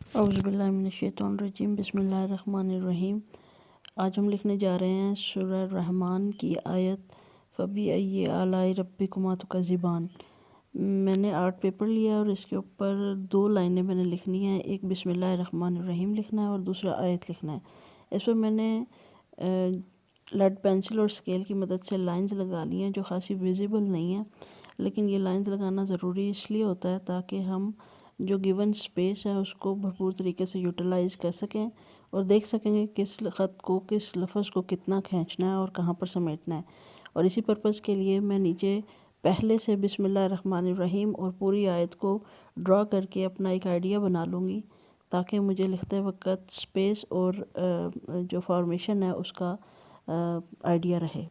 औज़ुबिल्लाहिमिनश्शैतानिर्रजीम बिस्मिल्लाहिर्रहमानिर्रहीम। आज हम लिखने जा रहे हैं सूरह रहमान की आयत फ़बीअय्यि आलाइ रब्बिकुमा तुकज़्ज़िबान। मैंने आर्ट पेपर लिया और इसके ऊपर 2 लाइनें मैंने लिखनी है, एक बिस्मिल्लाहिर्रहमानिर्रहीम लिखना है और दूसरा आयत लिखना है। इस पर मैंने लेड पेंसिल और स्केल की मदद से लाइंस लगा ली हैं जो ख़ासी विजिबल नहीं है, लेकिन ये लाइंस लगाना ज़रूरी इसलिए होता है ताकि हम जो गिवन स्पेस है उसको भरपूर तरीके से यूटिलाइज़ कर सकें और देख सकेंगे किस ख़त को, किस लफ्ज़ को कितना खींचना है और कहाँ पर समेटना है। और इसी पर्पज़ के लिए मैं नीचे पहले से बिस्मिल्लाहिर्रहमानिर्रहीम और पूरी आयत को ड्रा करके अपना एक आइडिया बना लूँगी ताकि मुझे लिखते वक्त स्पेस और जो फॉर्मेशन है उसका आइडिया रहे।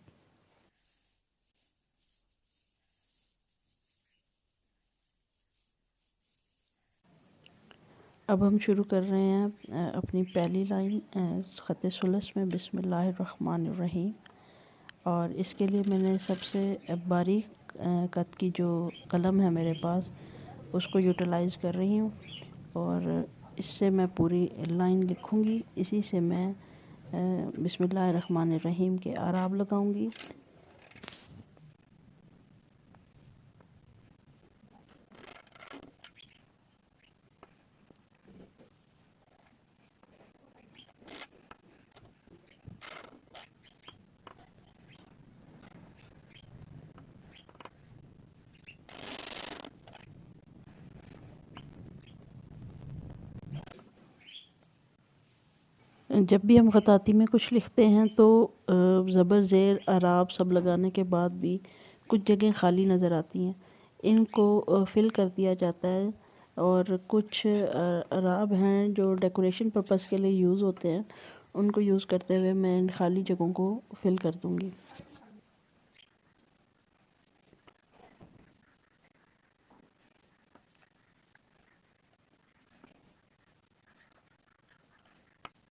अब हम शुरू कर रहे हैं अपनी पहली लाइन ख़त सुलस में बिस्मिल्लाहिर्रहमानिर्रहीम। और इसके लिए मैंने सबसे बारीक कद की जो कलम है मेरे पास उसको यूटिलाइज़ कर रही हूँ और इससे मैं पूरी लाइन लिखूँगी। इसी से मैं बिस्मिल्लाहिर्रहमानिर्रहीम के आराब लगाऊँगी। जब भी हम ख़ताती में कुछ लिखते हैं तो ज़बर ज़ेर आराब सब लगाने के बाद भी कुछ जगह खाली नज़र आती हैं, इनको फ़िल कर दिया जाता है। और कुछ आराब हैं जो डेकोरेशन पर्पज़ के लिए यूज़ होते हैं, उनको यूज़ करते हुए मैं इन खाली जगहों को फ़िल कर दूँगी।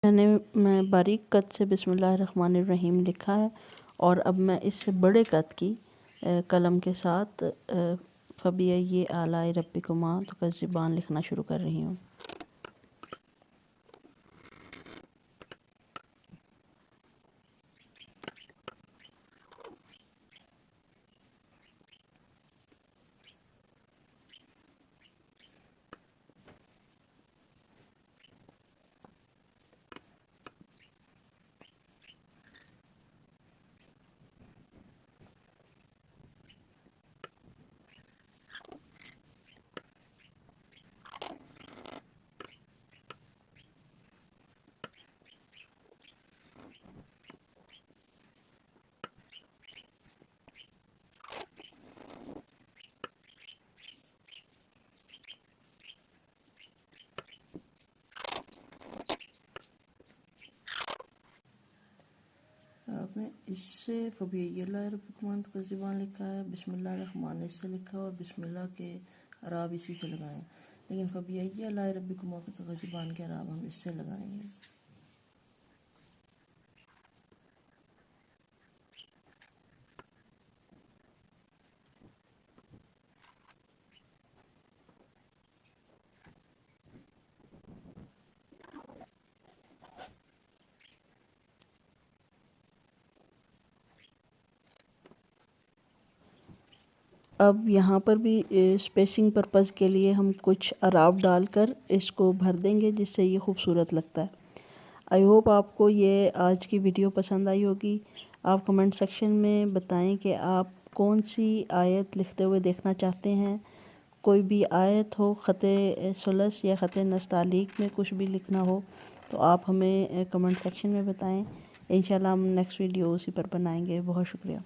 मैं बारीक कद से बिस्मिल्लाहिर्रहमानिर्रहीम लिखा है और अब मैं इससे बड़े कद की कलम के साथ फ़बीअय्यि आलाइ रब्बिकुमा तुकज़्ज़िबान लिखना शुरू कर रही हूँ। आपने इससे फ़बीअय्यि आलाइ रब्बिकुमा तुकज़्ज़िबान लिखा है, बिस्मिल्लाहिर्रहमान इससे लिखा और बिस्मिल्लाह के अराब इसी से लगाएं, लेकिन फ़बीअय्यि आलाइ रब्बिकुमा तुकज़्ज़िबान के अराब हम इससे लगाएंगे। अब यहाँ पर भी स्पेसिंग पर्पज़ के लिए हम कुछ अराब डालकर इसको भर देंगे जिससे ये खूबसूरत लगता है। आई होप आपको ये आज की वीडियो पसंद आई होगी। आप कमेंट सेक्शन में बताएं कि आप कौन सी आयत लिखते हुए देखना चाहते हैं। कोई भी आयत हो, ख़त सुलस या ख़त नस्तालीक में कुछ भी लिखना हो तो आप हमें कमेंट सेक्शन में बताएं। इंशाल्लाह हम नेक्स्ट वीडियो उसी पर बनाएंगे। बहुत शुक्रिया।